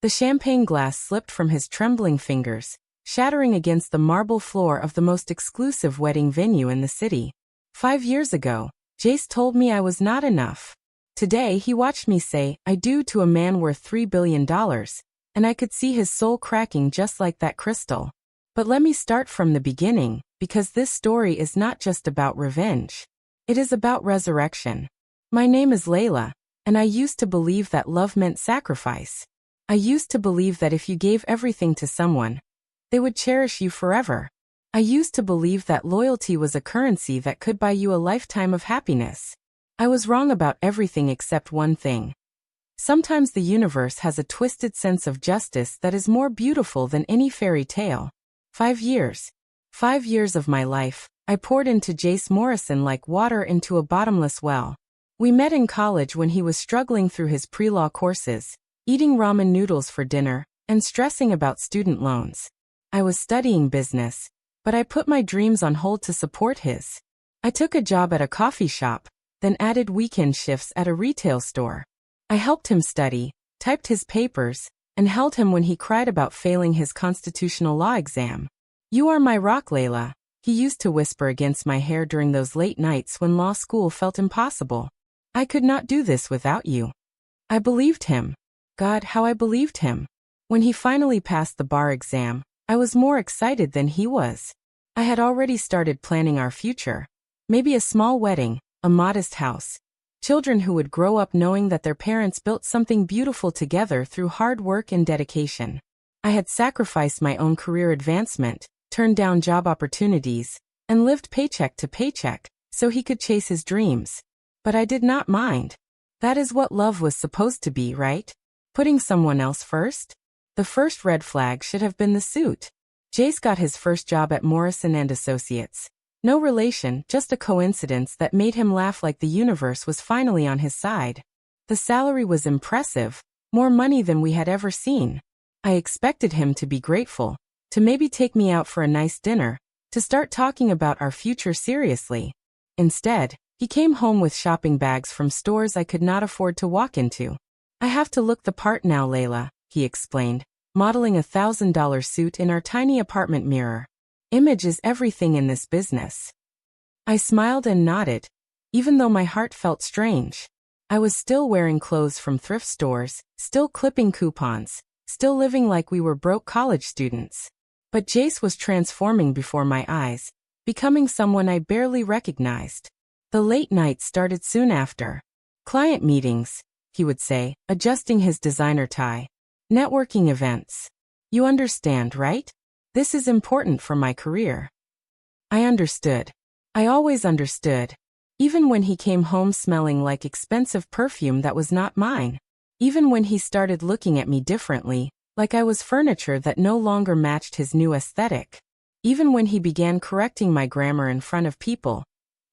The champagne glass slipped from his trembling fingers, shattering against the marble floor of the most exclusive wedding venue in the city. 5 years ago, Jace told me I was not enough. Today he watched me say, "I do" to a man worth $3 billion, and I could see his soul cracking just like that crystal. But let me start from the beginning, because this story is not just about revenge. It is about resurrection. My name is Layla, and I used to believe that love meant sacrifice. I used to believe that if you gave everything to someone, they would cherish you forever. I used to believe that loyalty was a currency that could buy you a lifetime of happiness. I was wrong about everything except one thing. Sometimes the universe has a twisted sense of justice that is more beautiful than any fairy tale. 5 years. 5 years of my life, I poured into Jace Morrison like water into a bottomless well. We met in college when he was struggling through his pre-law courses, eating ramen noodles for dinner, and stressing about student loans. I was studying business, but I put my dreams on hold to support his. I took a job at a coffee shop, then added weekend shifts at a retail store. I helped him study, typed his papers, and held him when he cried about failing his constitutional law exam. "You are my rock, Layla," he used to whisper against my hair during those late nights when law school felt impossible. "I could not do this without you." I believed him. God, how I believed him. When he finally passed the bar exam, I was more excited than he was. I had already started planning our future. Maybe a small wedding, a modest house. Children who would grow up knowing that their parents built something beautiful together through hard work and dedication. I had sacrificed my own career advancement, turned down job opportunities, and lived paycheck to paycheck, so he could chase his dreams. But I did not mind. That is what love was supposed to be, right? Putting someone else first? The first red flag should have been the suit. Jace got his first job at Morrison & Associates. No relation, just a coincidence that made him laugh like the universe was finally on his side. The salary was impressive, more money than we had ever seen. I expected him to be grateful, to maybe take me out for a nice dinner, to start talking about our future seriously. Instead, he came home with shopping bags from stores I could not afford to walk into. "I have to look the part now, Layla," he explained, modeling a $1,000 suit in our tiny apartment mirror. "Image is everything in this business." I smiled and nodded, even though my heart felt strange. I was still wearing clothes from thrift stores, still clipping coupons, still living like we were broke college students. But Jace was transforming before my eyes, becoming someone I barely recognized. The late nights started soon after. "Client meetings," he would say, adjusting his designer tie. "Networking events. You understand, right? This is important for my career." I understood. I always understood. Even when he came home smelling like expensive perfume that was not mine. Even when he started looking at me differently, like I was furniture that no longer matched his new aesthetic. Even when he began correcting my grammar in front of people,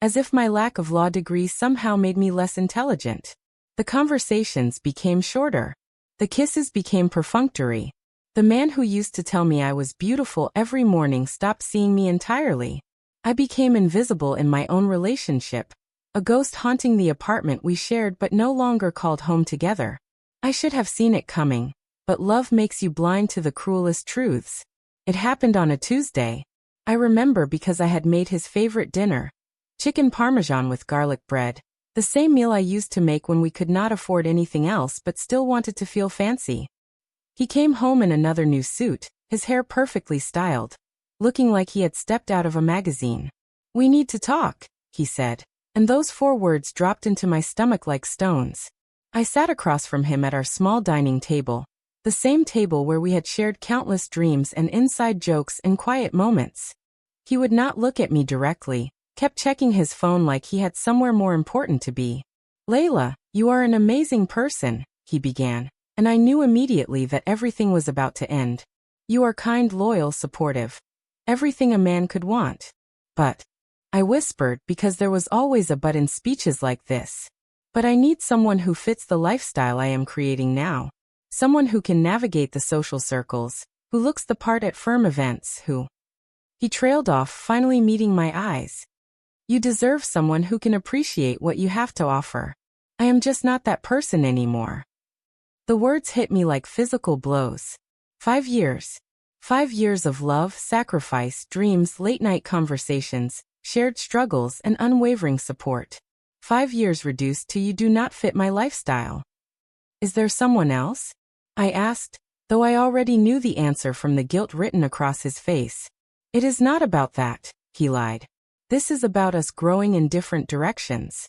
as if my lack of law degree somehow made me less intelligent. The conversations became shorter. The kisses became perfunctory. The man who used to tell me I was beautiful every morning stopped seeing me entirely. I became invisible in my own relationship, a ghost haunting the apartment we shared but no longer called home together. I should have seen it coming, but love makes you blind to the cruelest truths. It happened on a Tuesday. I remember because I had made his favorite dinner, chicken parmesan with garlic bread, the same meal I used to make when we could not afford anything else but still wanted to feel fancy. He came home in another new suit, his hair perfectly styled, looking like he had stepped out of a magazine. "We need to talk," he said, and those 4 words dropped into my stomach like stones. I sat across from him at our small dining table, the same table where we had shared countless dreams and inside jokes and quiet moments. He would not look at me directly, kept checking his phone like he had somewhere more important to be. "Layla, you are an amazing person," he began, and I knew immediately that everything was about to end. "You are kind, loyal, supportive. Everything a man could want." "But," I whispered because there was always a but in speeches like this. "But I need someone who fits the lifestyle I am creating now. Someone who can navigate the social circles, who looks the part at firm events, who..." He trailed off, finally meeting my eyes. "You deserve someone who can appreciate what you have to offer. I am just not that person anymore." The words hit me like physical blows. 5 years. 5 years of love, sacrifice, dreams, late-night conversations, shared struggles, and unwavering support. 5 years reduced to you do not fit my lifestyle. Is there someone else? I asked, though I already knew the answer from the guilt written across his face. It is not about that, he lied. This is about us growing in different directions.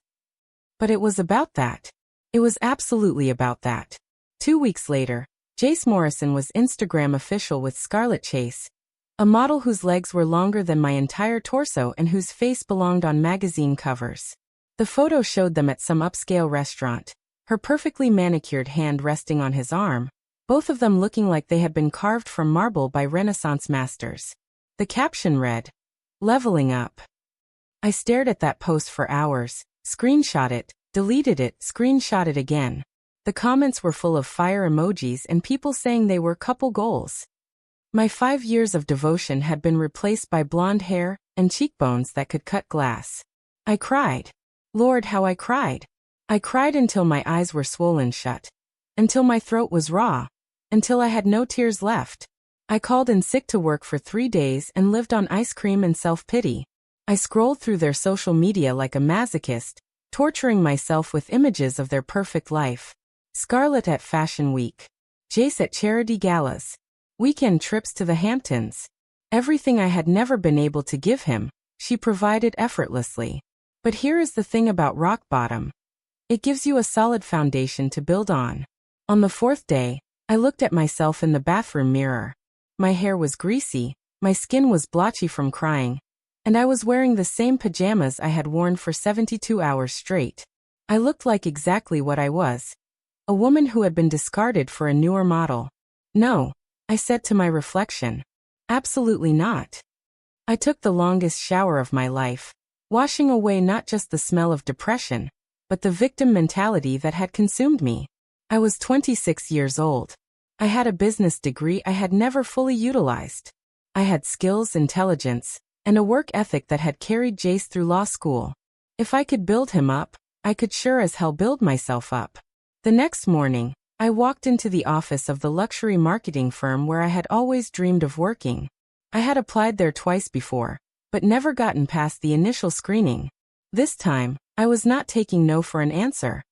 But it was about that. It was absolutely about that. 2 weeks later, Jace Morrison was Instagram official with Scarlett Chase, a model whose legs were longer than my entire torso and whose face belonged on magazine covers. The photo showed them at some upscale restaurant, her perfectly manicured hand resting on his arm, both of them looking like they had been carved from marble by Renaissance masters. The caption read, "Leveling up." I stared at that post for hours, screenshot it, deleted it, screenshot it again. The comments were full of fire emojis and people saying they were couple goals. My 5 years of devotion had been replaced by blonde hair and cheekbones that could cut glass. I cried. Lord, how I cried. I cried until my eyes were swollen shut. Until my throat was raw. Until I had no tears left. I called in sick to work for 3 days and lived on ice cream and self-pity. I scrolled through their social media like a masochist, torturing myself with images of their perfect life. Scarlett at Fashion Week. Jace at charity galas. Weekend trips to the Hamptons. Everything I had never been able to give him, she provided effortlessly. But here is the thing about rock bottom. It gives you a solid foundation to build on. On the 4th day, I looked at myself in the bathroom mirror. My hair was greasy, my skin was blotchy from crying, and I was wearing the same pajamas I had worn for 72 hours straight. I looked like exactly what I was. A woman who had been discarded for a newer model. No, I said to my reflection. Absolutely not. I took the longest shower of my life, washing away not just the smell of depression, but the victim mentality that had consumed me. I was 26 years old. I had a business degree I had never fully utilized. I had skills, intelligence, and a work ethic that had carried Jace through law school. If I could build him up, I could sure as hell build myself up. The next morning, I walked into the office of the luxury marketing firm where I had always dreamed of working. I had applied there twice before, but never gotten past the initial screening. This time, I was not taking no for an answer.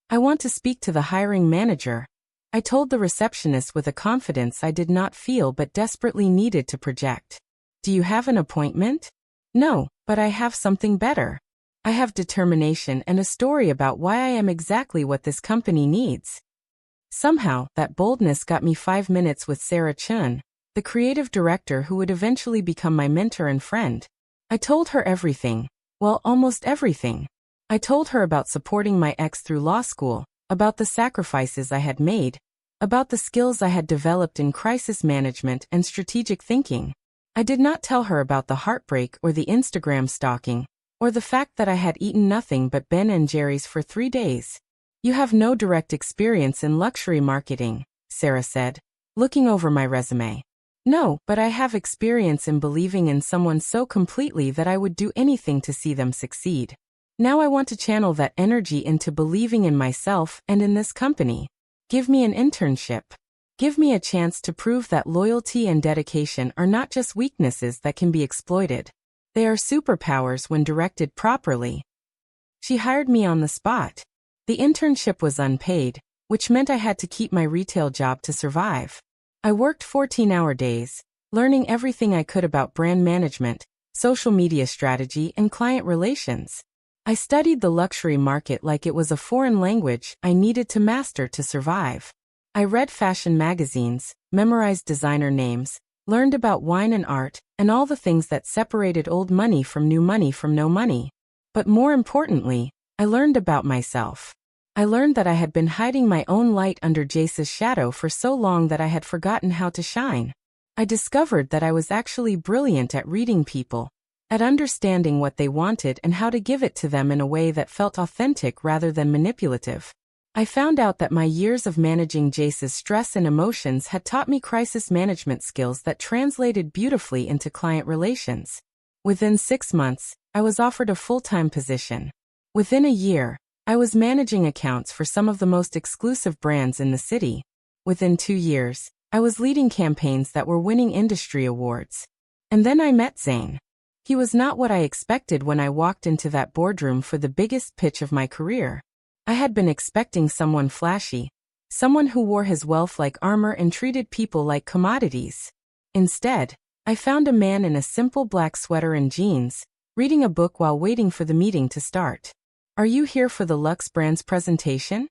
I want to speak to the hiring manager, I told the receptionist with a confidence I did not feel but desperately needed to project. Do you have an appointment? No, but I have something better. I have determination and a story about why I am exactly what this company needs. Somehow, that boldness got me 5 minutes with Sarah Chun, the creative director who would eventually become my mentor and friend. I told her everything. Well, almost everything. I told her about supporting my ex through law school, about the sacrifices I had made, about the skills I had developed in crisis management and strategic thinking. I did not tell her about the heartbreak or the Instagram stalking, or the fact that I had eaten nothing but Ben & Jerry's for 3 days. You have no direct experience in luxury marketing, Sarah said, looking over my resume. No, but I have experience in believing in someone so completely that I would do anything to see them succeed. Now I want to channel that energy into believing in myself and in this company. Give me an internship. Give me a chance to prove that loyalty and dedication are not just weaknesses that can be exploited. They are superpowers when directed properly. She hired me on the spot. The internship was unpaid, which meant I had to keep my retail job to survive. I worked 14-hour days, learning everything I could about brand management, social media strategy, and client relations. I studied the luxury market like it was a foreign language I needed to master to survive. I read fashion magazines, memorized designer names, learned about wine and art, and all the things that separated old money from new money from no money. But more importantly, I learned about myself. I learned that I had been hiding my own light under Jace's shadow for so long that I had forgotten how to shine. I discovered that I was actually brilliant at reading people, at understanding what they wanted and how to give it to them in a way that felt authentic rather than manipulative. I found out that my years of managing Jace's stress and emotions had taught me crisis management skills that translated beautifully into client relations. Within 6 months, I was offered a full-time position. Within a year, I was managing accounts for some of the most exclusive brands in the city. Within 2 years, I was leading campaigns that were winning industry awards. And then I met Zane. He was not what I expected when I walked into that boardroom for the biggest pitch of my career. I had been expecting someone flashy, someone who wore his wealth like armor and treated people like commodities. Instead, I found a man in a simple black sweater and jeans, reading a book while waiting for the meeting to start. "Are you here for the Luxe brand's presentation?"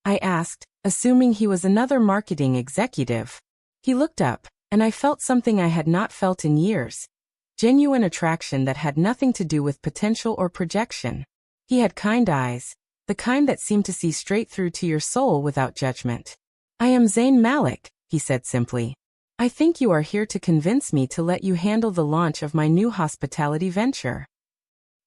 I asked, assuming he was another marketing executive. He looked up, and I felt something I had not felt in years. Genuine attraction that had nothing to do with potential or projection. He had kind eyes, the kind that seemed to see straight through to your soul without judgment. "I am Zayn Malik," he said simply. "I think you are here to convince me to let you handle the launch of my new hospitality venture."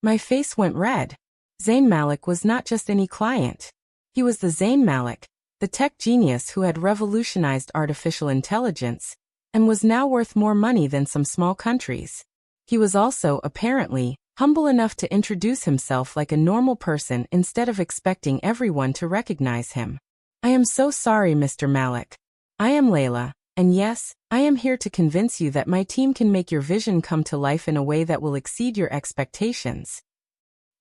My face went red. Zayn Malik was not just any client. He was the Zayn Malik, the tech genius who had revolutionized artificial intelligence, and was now worth more money than some small countries. He was also, apparently, humble enough to introduce himself like a normal person instead of expecting everyone to recognize him. "I am so sorry, Mr. Malik. I am Layla, and yes, I am here to convince you that my team can make your vision come to life in a way that will exceed your expectations."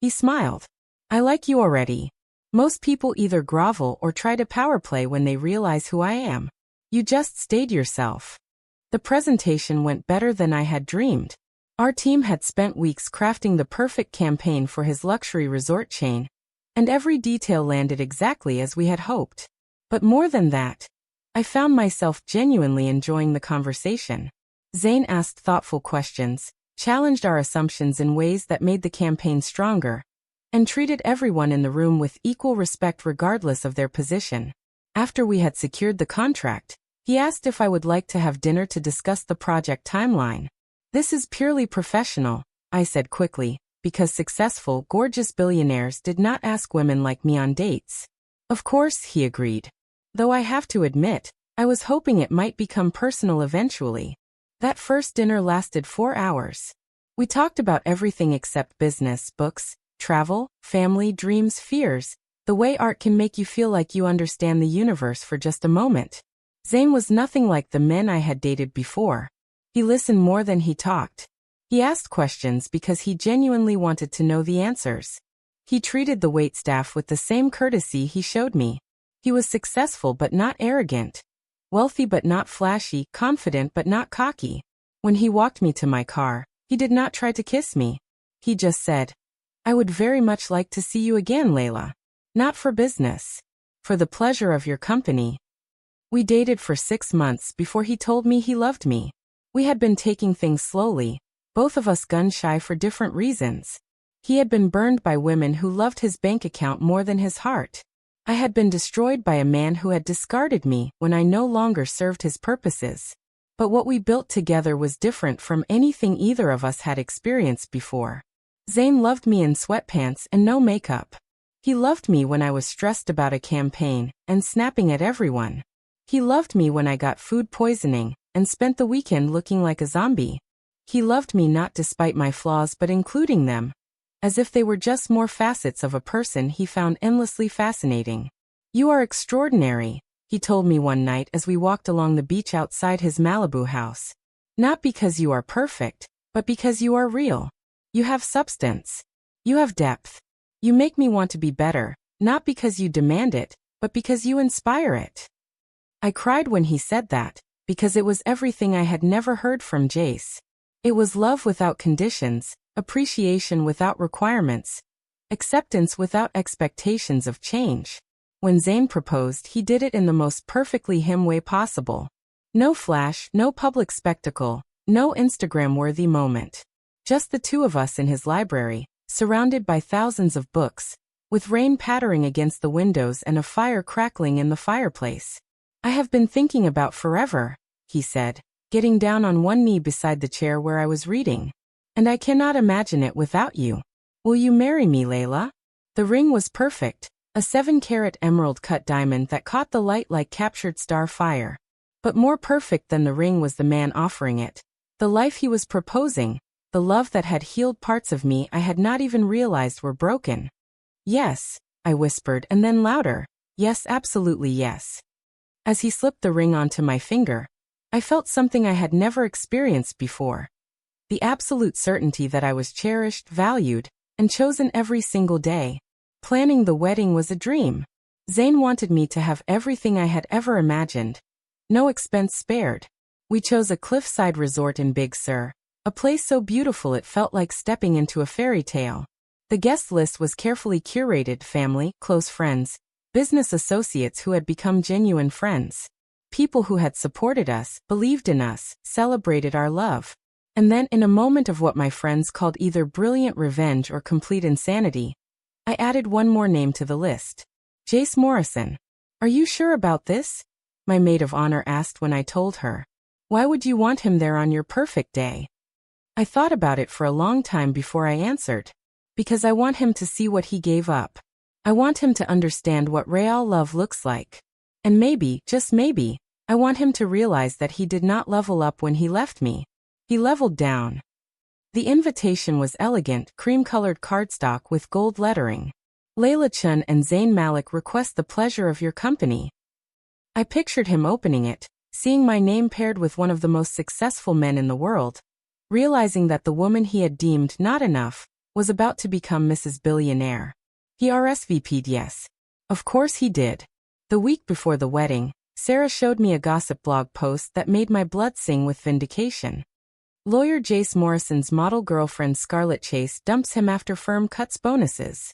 He smiled. "I like you already. Most people either grovel or try to power play when they realize who I am. You just stayed yourself." The presentation went better than I had dreamed. Our team had spent weeks crafting the perfect campaign for his luxury resort chain, and every detail landed exactly as we had hoped. But more than that, I found myself genuinely enjoying the conversation. Zayn asked thoughtful questions, challenged our assumptions in ways that made the campaign stronger, and treated everyone in the room with equal respect regardless of their position. After we had secured the contract, he asked if I would like to have dinner to discuss the project timeline. "This is purely professional," I said quickly, because successful, gorgeous billionaires did not ask women like me on dates. "Of course," he agreed. Though I have to admit, I was hoping it might become personal eventually. That first dinner lasted 4 hours. We talked about everything except business, books, travel, family, dreams, fears, the way art can make you feel like you understand the universe for just a moment. Zayn was nothing like the men I had dated before. He listened more than he talked. He asked questions because he genuinely wanted to know the answers. He treated the waitstaff with the same courtesy he showed me. He was successful but not arrogant. Wealthy but not flashy, confident but not cocky. When he walked me to my car, he did not try to kiss me. He just said, "I would very much like to see you again, Layla. Not for business. For the pleasure of your company." We dated for 6 months before he told me he loved me. We had been taking things slowly, both of us gun-shy for different reasons. He had been burned by women who loved his bank account more than his heart. I had been destroyed by a man who had discarded me when I no longer served his purposes. But what we built together was different from anything either of us had experienced before. Zayn loved me in sweatpants and no makeup. He loved me when I was stressed about a campaign and snapping at everyone. He loved me when I got food poisoning and spent the weekend looking like a zombie. He loved me not despite my flaws but including them, as if they were just more facets of a person he found endlessly fascinating. "You are extraordinary," he told me one night as we walked along the beach outside his Malibu house. "Not because you are perfect, but because you are real. You have substance. You have depth. You make me want to be better, not because you demand it, but because you inspire it." I cried when he said that, because it was everything I had never heard from Jace. It was love without conditions, appreciation without requirements, acceptance without expectations of change. When Zayn proposed, he did it in the most perfectly him way possible. No flash, no public spectacle, no Instagram-worthy moment. Just the two of us in his library, surrounded by thousands of books, with rain pattering against the windows and a fire crackling in the fireplace. "I have been thinking about forever," he said, getting down on one knee beside the chair where I was reading. "And I cannot imagine it without you. Will you marry me, Layla?" The ring was perfect, a 7-carat emerald-cut diamond that caught the light like captured star fire. But more perfect than the ring was the man offering it. The life he was proposing, the love that had healed parts of me I had not even realized were broken. Yes, I whispered, and then louder. Yes, absolutely yes. As he slipped the ring onto my finger, I felt something I had never experienced before. The absolute certainty that I was cherished, valued, and chosen every single day. Planning the wedding was a dream. Zayn wanted me to have everything I had ever imagined. No expense spared. We chose a cliffside resort in Big Sur, a place so beautiful it felt like stepping into a fairy tale. The guest list was carefully curated: family, close friends, business associates who had become genuine friends. People who had supported us, believed in us, celebrated our love. And then, in a moment of what my friends called either brilliant revenge or complete insanity, I added one more name to the list. Jace Morrison. Are you sure about this? My maid of honor asked when I told her. Why would you want him there on your perfect day? I thought about it for a long time before I answered. Because I want him to see what he gave up. I want him to understand what real love looks like. And maybe, just maybe, I want him to realize that he did not level up when he left me. He leveled down. The invitation was elegant, cream-colored cardstock with gold lettering. Layla Chun and Zayn Malik request the pleasure of your company. I pictured him opening it, seeing my name paired with one of the most successful men in the world, realizing that the woman he had deemed not enough was about to become Mrs. Billionaire. He RSVP'd yes. Of course he did. The week before the wedding, Sarah showed me a gossip blog post that made my blood sing with vindication. Lawyer Jace Morrison's model girlfriend Scarlett Chase dumps him after firm cuts bonuses.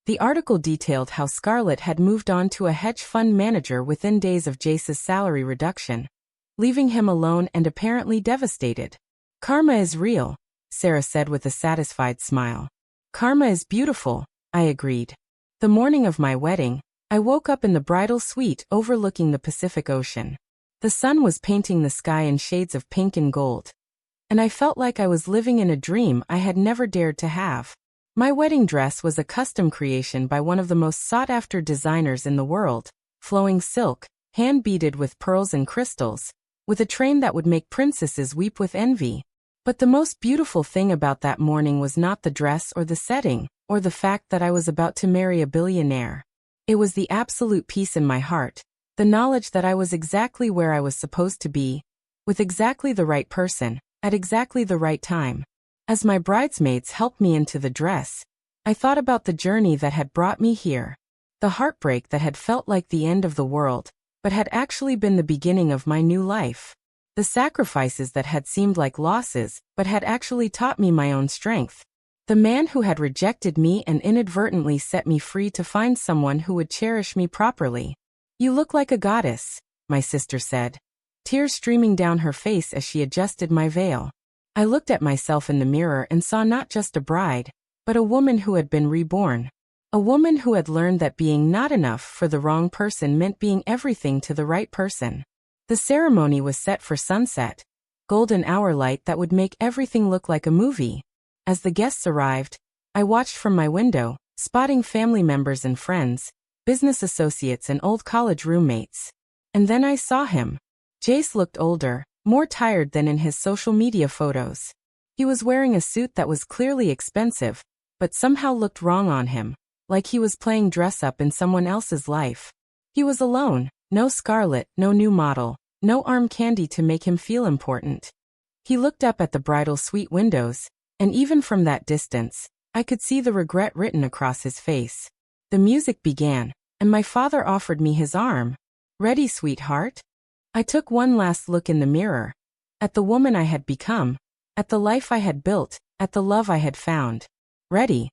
The article detailed how Scarlett had moved on to a hedge fund manager within days of Jace's salary reduction, leaving him alone and apparently devastated. Karma is real, Sarah said with a satisfied smile. Karma is beautiful, I agreed. The morning of my wedding, I woke up in the bridal suite overlooking the Pacific Ocean. The sun was painting the sky in shades of pink and gold. And I felt like I was living in a dream I had never dared to have. My wedding dress was a custom creation by one of the most sought-after designers in the world, flowing silk, hand-beaded with pearls and crystals, with a train that would make princesses weep with envy. But the most beautiful thing about that morning was not the dress or the setting, or the fact that I was about to marry a billionaire. It was the absolute peace in my heart, the knowledge that I was exactly where I was supposed to be, with exactly the right person, at exactly the right time. As my bridesmaids helped me into the dress, I thought about the journey that had brought me here. The heartbreak that had felt like the end of the world, but had actually been the beginning of my new life. The sacrifices that had seemed like losses, but had actually taught me my own strength. The man who had rejected me and inadvertently set me free to find someone who would cherish me properly. You look like a goddess, my sister said, tears streaming down her face as she adjusted my veil. I looked at myself in the mirror and saw not just a bride, but a woman who had been reborn. A woman who had learned that being not enough for the wrong person meant being everything to the right person. The ceremony was set for sunset, golden hour light that would make everything look like a movie. As the guests arrived, I watched from my window, spotting family members and friends, business associates and old college roommates. And then I saw him. Jace looked older, more tired than in his social media photos. He was wearing a suit that was clearly expensive, but somehow looked wrong on him, like he was playing dress-up in someone else's life. He was alone, no Scarlett, no new model, no arm candy to make him feel important. He looked up at the bridal suite windows, and even from that distance, I could see the regret written across his face. The music began, and my father offered me his arm. Ready, sweetheart? I took one last look in the mirror, at the woman I had become, at the life I had built, at the love I had found. Ready.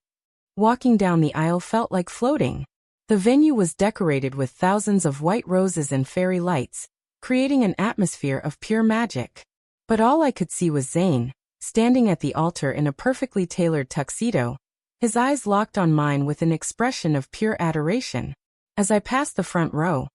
Walking down the aisle felt like floating. The venue was decorated with thousands of white roses and fairy lights, creating an atmosphere of pure magic. But all I could see was Zayn, standing at the altar in a perfectly tailored tuxedo, his eyes locked on mine with an expression of pure adoration. As I passed the front row,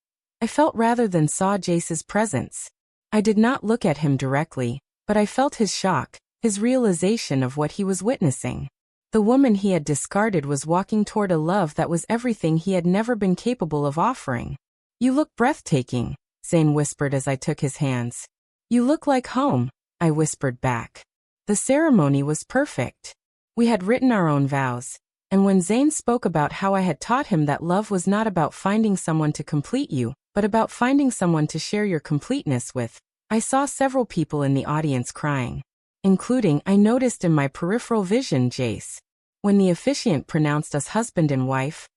I felt rather than saw Jace's presence. I did not look at him directly, but I felt his shock, his realization of what he was witnessing. The woman he had discarded was walking toward a love that was everything he had never been capable of offering. You look breathtaking, Zayn whispered as I took his hands. You look like home, I whispered back. The ceremony was perfect. We had written our own vows, And when Zayn spoke about how I had taught him that love was not about finding someone to complete you, but about finding someone to share your completeness with, I saw several people in the audience crying. Including, I noticed in my peripheral vision, Jace. When the officiant pronounced us husband and wife,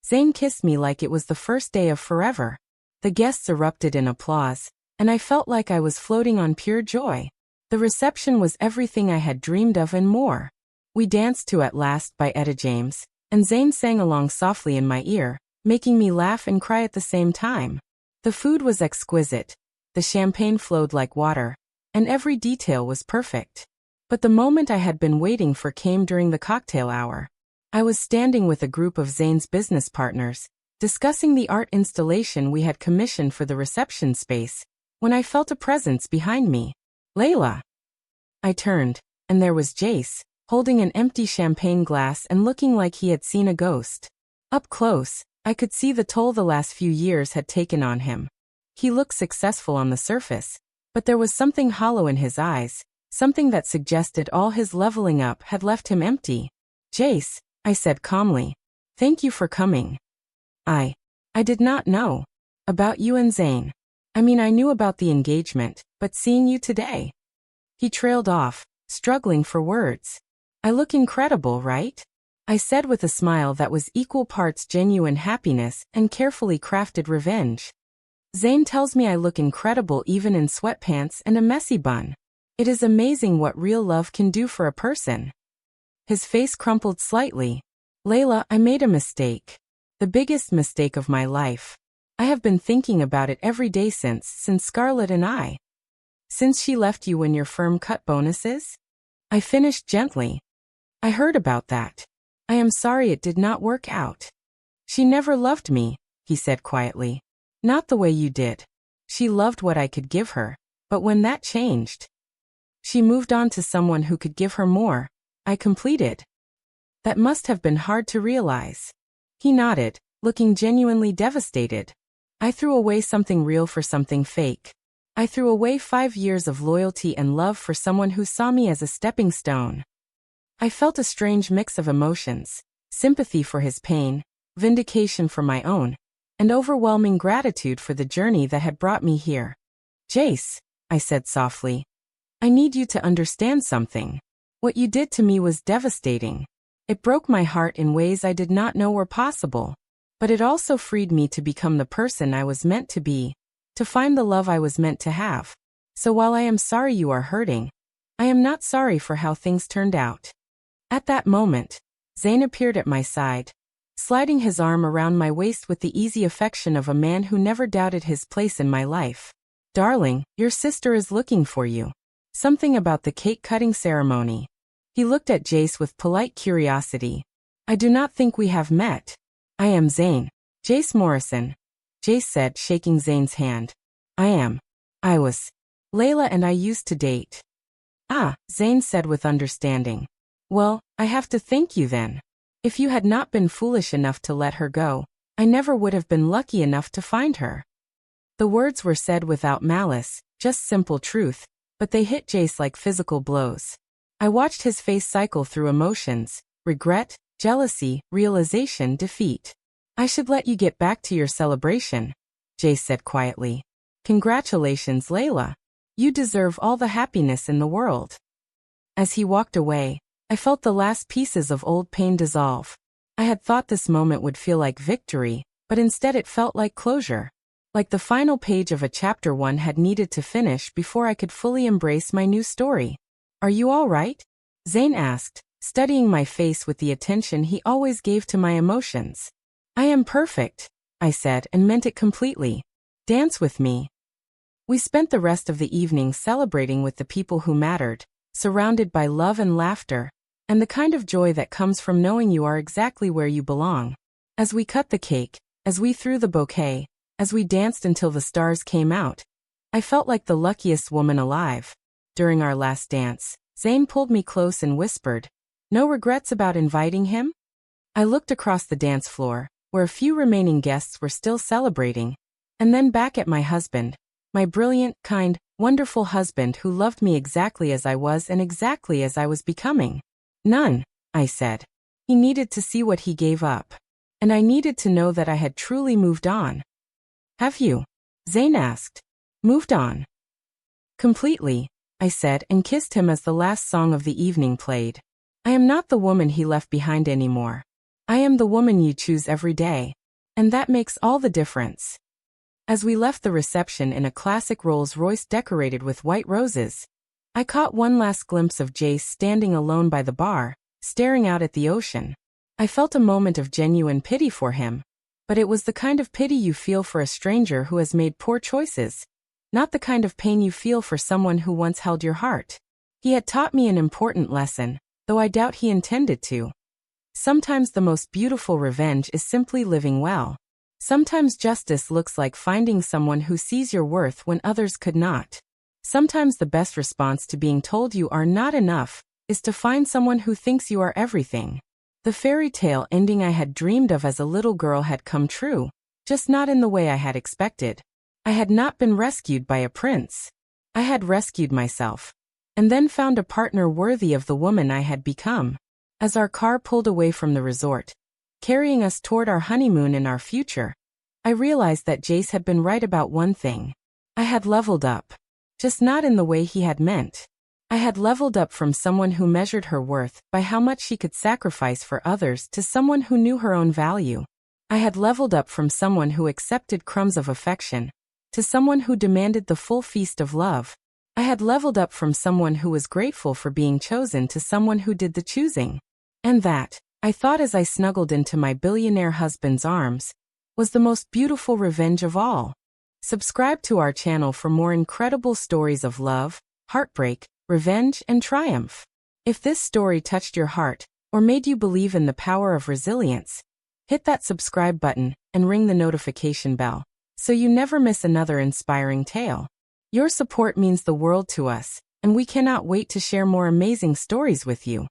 Zayn kissed me like it was the first day of forever. The guests erupted in applause, and I felt like I was floating on pure joy. The reception was everything I had dreamed of and more. We danced to At Last by Etta James, and Zayn sang along softly in my ear, making me laugh and cry at the same time. The food was exquisite, the champagne flowed like water, and every detail was perfect. But the moment I had been waiting for came during the cocktail hour. I was standing with a group of Zayn's business partners, discussing the art installation we had commissioned for the reception space, when I felt a presence behind me. Layla. I turned, and there was Jace, holding an empty champagne glass and looking like he had seen a ghost. Up close, I could see the toll the last few years had taken on him. He looked successful on the surface, but there was something hollow in his eyes, something that suggested all his leveling up had left him empty. Jace, I said calmly. Thank you for coming. I did not know about you and Zayn. I mean, I knew about the engagement, but seeing you today. He trailed off, struggling for words. I look incredible, right? I said with a smile that was equal parts genuine happiness and carefully crafted revenge. Zayn tells me I look incredible even in sweatpants and a messy bun. It is amazing what real love can do for a person. His face crumpled slightly. Layla, I made a mistake. The biggest mistake of my life. I have been thinking about it every day since Scarlett and I. Since she left you when your firm cut bonuses? I finished gently. I heard about that. I am sorry it did not work out. She never loved me, he said quietly. Not the way you did. She loved what I could give her, but when that changed, she moved on to someone who could give her more. I completed. That must have been hard to realize. He nodded, looking genuinely devastated. I threw away something real for something fake. I threw away 5 years of loyalty and love for someone who saw me as a stepping stone. I felt a strange mix of emotions, sympathy for his pain, vindication for my own, and overwhelming gratitude for the journey that had brought me here. Jace, I said softly, I need you to understand something. What you did to me was devastating. It broke my heart in ways I did not know were possible. But it also freed me to become the person I was meant to be, to find the love I was meant to have. So while I am sorry you are hurting, I am not sorry for how things turned out. At that moment, Zayn appeared at my side, sliding his arm around my waist with the easy affection of a man who never doubted his place in my life. Darling, your sister is looking for you. Something about the cake-cutting ceremony. He looked at Jace with polite curiosity. I do not think we have met. I am Zayn. Jace Morrison. Jace said, shaking Zayn's hand. I was. Layla and I used to date. Ah, Zayn said with understanding. Well, I have to thank you then. If you had not been foolish enough to let her go, I never would have been lucky enough to find her. The words were said without malice, just simple truth, but they hit Jace like physical blows. I watched his face cycle through emotions, regret, jealousy, realization, defeat. I should let you get back to your celebration, Jace said quietly. Congratulations, Layla. You deserve all the happiness in the world. As he walked away, I felt the last pieces of old pain dissolve. I had thought this moment would feel like victory, but instead it felt like closure. Like the final page of a chapter one had needed to finish before I could fully embrace my new story. Are you all right? Zayn asked, studying my face with the attention he always gave to my emotions. I am perfect, I said, and meant it completely. Dance with me. We spent the rest of the evening celebrating with the people who mattered, surrounded by love and laughter, and the kind of joy that comes from knowing you are exactly where you belong. As we cut the cake, as we threw the bouquet, as we danced until the stars came out, I felt like the luckiest woman alive. During our last dance, Zayn pulled me close and whispered, "No regrets about inviting him?" I looked across the dance floor, where a few remaining guests were still celebrating, and then back at my husband, my brilliant, kind, wonderful husband who loved me exactly as I was and exactly as I was becoming. None, I said. He needed to see what he gave up. And I needed to know that I had truly moved on. Have you? Zane asked. Moved on? Completely, I said, and kissed him as the last song of the evening played. I am not the woman he left behind anymore. I am the woman you choose every day. And that makes all the difference. As we left the reception in a classic Rolls-Royce decorated with white roses, I caught one last glimpse of Jace standing alone by the bar, staring out at the ocean. I felt a moment of genuine pity for him, but it was the kind of pity you feel for a stranger who has made poor choices, not the kind of pain you feel for someone who once held your heart. He had taught me an important lesson, though I doubt he intended to. Sometimes the most beautiful revenge is simply living well. Sometimes justice looks like finding someone who sees your worth when others could not. Sometimes the best response to being told you are not enough is to find someone who thinks you are everything. The fairy tale ending I had dreamed of as a little girl had come true, just not in the way I had expected. I had not been rescued by a prince. I had rescued myself, and then found a partner worthy of the woman I had become. As our car pulled away from the resort, carrying us toward our honeymoon and our future, I realized that Jace had been right about one thing. I had leveled up. Just not in the way he had meant. I had leveled up from someone who measured her worth by how much she could sacrifice for others to someone who knew her own value. I had leveled up from someone who accepted crumbs of affection to someone who demanded the full feast of love. I had leveled up from someone who was grateful for being chosen to someone who did the choosing. And that, I thought as I snuggled into my billionaire husband's arms, was the most beautiful revenge of all. Subscribe to our channel for more incredible stories of love, heartbreak, revenge, and triumph. If this story touched your heart, or made you believe in the power of resilience, hit that subscribe button and ring the notification bell, so you never miss another inspiring tale. Your support means the world to us, and we cannot wait to share more amazing stories with you.